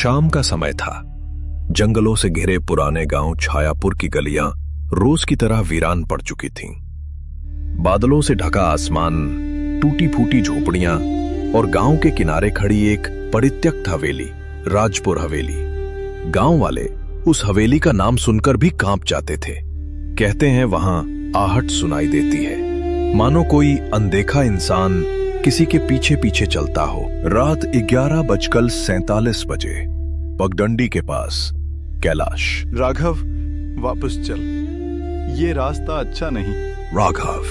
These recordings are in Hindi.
शाम का समय था। जंगलों से घिरे पुराने गांव छायापुर की गलियां रोज की तरह वीरान पड़ चुकी थीं। बादलों से ढका आसमान, टूटी फूटी झोपड़ियां और गांव के किनारे खड़ी एक परित्यक्त हवेली, राजपुर हवेली। गांव वाले उस हवेली का नाम सुनकर भी कांप जाते थे। कहते हैं वहां आहट सुनाई देती है, मानो कोई अनदेखा इंसान किसी के पीछे पीछे चलता हो। रात 11:47 बजे पगडंडी के पास कैलाश। राघव, वापस चल, ये रास्ता अच्छा नहीं। राघव,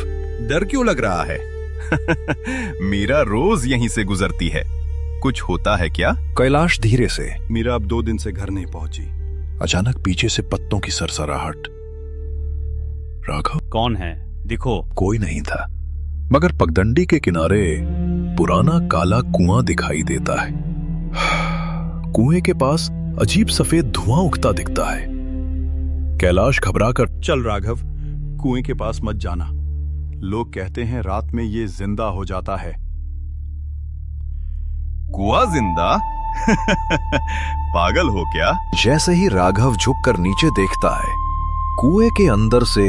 डर क्यों लग रहा है? मीरा रोज यहीं से गुजरती है, कुछ होता है क्या? कैलाश धीरे से। मीरा अब 2 दिन से घर नहीं पहुंची। अचानक पीछे से पत्तों की सरसराहट। राघव, कौन है? दिखो। कोई नहीं था, मगर पगडंडी के किनारे पुराना काला कुआं दिखाई देता है। कुएं के पास अजीब सफेद धुआं उठता दिखता है। कैलाश घबराकर, चल राघव, कुएं के पास मत जाना। लोग कहते हैं रात में ये जिंदा हो जाता है। कुआं जिंदा? पागल हो क्या? जैसे ही राघव झुककर नीचे देखता है, कुएं के अंदर से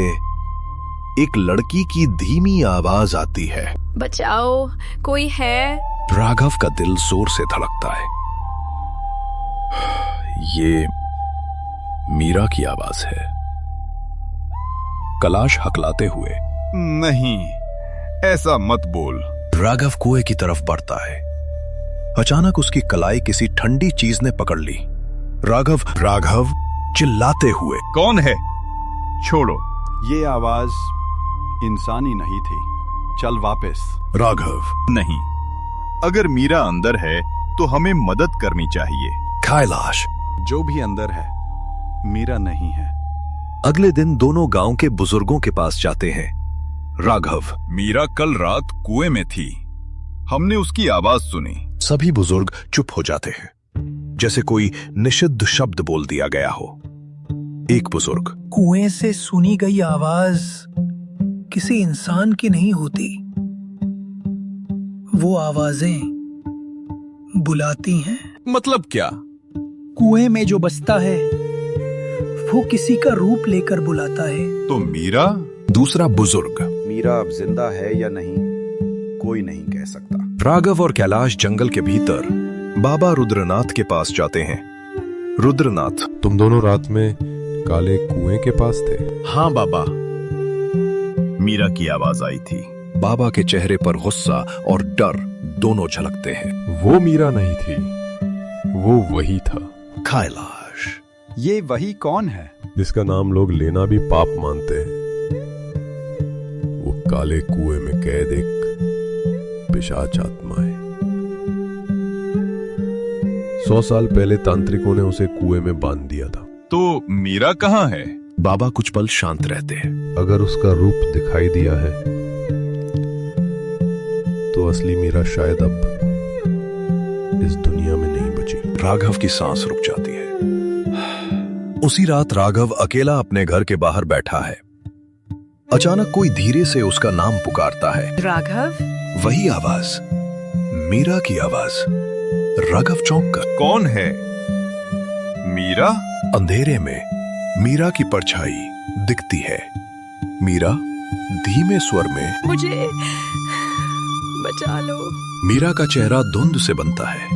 एक लड़की की धीमी आवाज आती है, बचाओ, कोई है? राघव का दिल जोर से धड़कता है। ये मीरा की आवाज है। कैलाश हकलाते हुए, नहीं, ऐसा मत बोल। राघव कुएं की तरफ बढ़ता है। अचानक उसकी कलाई किसी ठंडी चीज ने पकड़ ली। राघव चिल्लाते हुए, कौन है? छोड़ो। ये आवाज इंसानी नहीं थी। चल वापस। राघव, नहीं, अगर मीरा अंदर है तो हमें मदद करनी चाहिए। कैलाश, जो भी अंदर है, मीरा नहीं है। अगले दिन दोनों गांव के बुजुर्गों के पास जाते हैं। राघव, मीरा कल रात कुएं में थी, हमने उसकी आवाज सुनी। सभी बुजुर्ग चुप हो जाते हैं, जैसे कोई निषिद्ध शब्द बोल दिया गया हो। एक बुजुर्ग, कुएं से सुनी गई आवाज किसी इंसान की नहीं होती। वो आवाजें बुलाती हैं। मतलब क्या? कुएं में जो बसता है वो किसी का रूप लेकर बुलाता है। तो मीरा? दूसरा बुजुर्ग, मीरा अब जिंदा है या नहीं, कोई नहीं कह सकता। राघव और कैलाश जंगल के भीतर बाबा रुद्रनाथ के पास जाते हैं। रुद्रनाथ, तुम दोनों रात में काले कुएं के पास थे? हाँ बाबा, मीरा की आवाज आई थी। बाबा के चेहरे पर गुस्सा और डर दोनों झलकते हैं। वो मीरा नहीं थी, वो वही था। कैलाश, ये वही कौन है? जिसका नाम लोग लेना भी पाप मानते हैं। वो काले कुएं में कैद एक पिशाच आत्मा है। 100 साल पहले तांत्रिकों ने उसे कुएं में बांध दिया था। तो मीरा कहाँ है? बाबा कुछ पल शांत रहते हैं। अगर उसका रूप दिखाई दिया है तो असली मीरा शायद अब इस दुनिया में नहीं बची। राघव की सांस रुक जाती है। उसी रात राघव अकेला अपने घर के बाहर बैठा है। अचानक कोई धीरे से उसका नाम पुकारता है। राघव? वही आवाज, मीरा की आवाज। राघव चौंक कर, कौन है? मीरा? अंधेरे में मीरा की परछाई दिखती है। मीरा धीमे स्वर में, मुझे बचा लो। मीरा का चेहरा धुंध से बनता है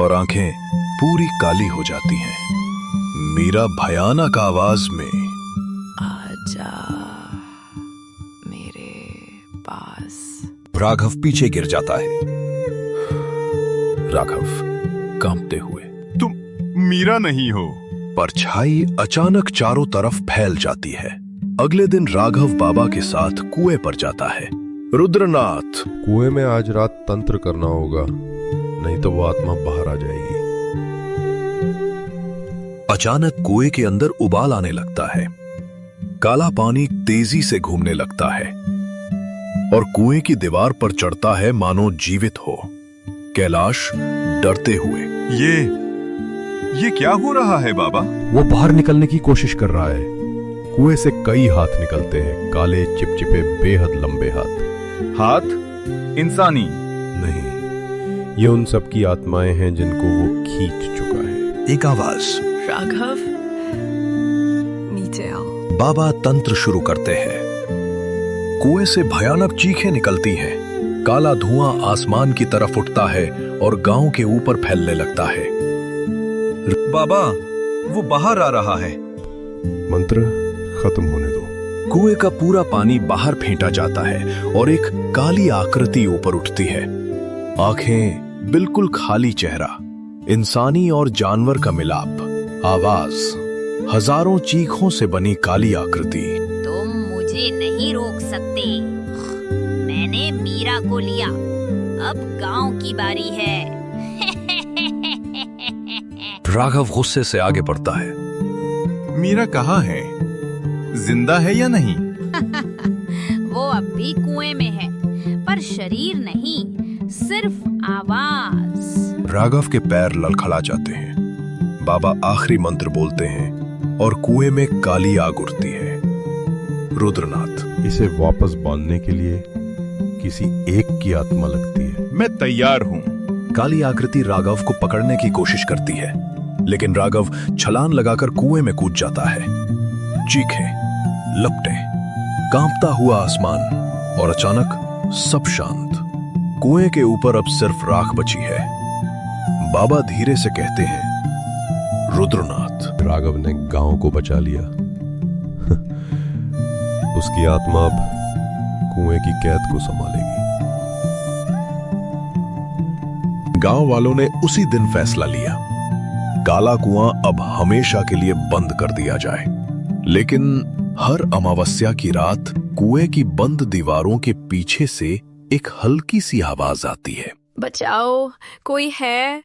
और आंखें पूरी काली हो जाती हैं। मीरा भयानक आवाज में, आजा मेरे पास। राघव पीछे गिर जाता है। राघव कांपते हुए, तुम मीरा नहीं हो। परछाई अचानक चारों तरफ फैल जाती है। अगले दिन राघव बाबा के साथ कुएं पर जाता है। रुद्रनाथ, कुएं में आज रात तंत्र करना होगा, नहीं तो वो आत्मा बाहर आ जाएगी। अचानक कुएं के अंदर उबाल आने लगता है। काला पानी तेजी से घूमने लगता है और कुएं की दीवार पर चढ़ता है मानो जीवित हो। कैलाश डरते हुए, ये क्या हो रहा है बाबा? वो बाहर निकलने की कोशिश कर रहा है। कुएं से कई हाथ निकलते हैं, काले चिपचिपे बेहद लंबे हाथ। हाथ? इंसानी? नहीं, ये उन सब की आत्माएं हैं जिनको वो खींच चुका है। एक आवाज। राघव, नीचे आओ। बाबा तंत्र शुरू करते हैं। कुएं से भयानक चीखें निकलती हैं। काला धुआं आसमान की तरफ उठता है और गांव के ऊपर फैलने लगता है। बाबा, वो बाहर आ रहा है। मंत्र खत्म होने दो। कुएं का पूरा पानी बाहर फेंटा जाता है और एक काली आकृति ऊपर उठती है। आंखें, बिल्कुल खाली चेहरा, इंसानी और जानवर का मिलाप। आवाज, हजारों चीखों से बनी काली आकृति। तुम मुझे नहीं रोक सकते। मैंने मीरा को लिया, अब गांव की बारी है। राघव गुस्से से आगे बढ़ता है। मीरा कहाँ है? जिंदा है या नहीं? वो अब भी कुएं में है, पर शरीर नहीं, सिर्फ आवाज। राघव के पैर लड़खड़ा जाते हैं। बाबा आखिरी मंत्र बोलते हैं और कुएं में काली आग उठती है। रुद्रनाथ, इसे वापस बांधने के लिए किसी एक की आत्मा लगती है। मैं तैयार हूँ। काली आकृति राघव को पकड़ने की कोशिश करती है, लेकिन राघव छलांग लगाकर कुएं में कूद जाता है। चीखें, लपटें, कांपता हुआ आसमान और अचानक सब शांत। कुएं के ऊपर अब सिर्फ राख बची है। बाबा धीरे से कहते हैं, रुद्रनाथ। राघव ने गांव को बचा लिया। उसकी आत्मा अब कुएं की कैद को संभालेगी। गांव वालों ने उसी दिन फैसला लिया, काला कुआं अब हमेशा के लिए बंद कर दिया जाए। लेकिन हर अमावस्या की रात कुएं की बंद दीवारों के पीछे से एक हल्की सी आवाज आती है। बचाओ, कोई है?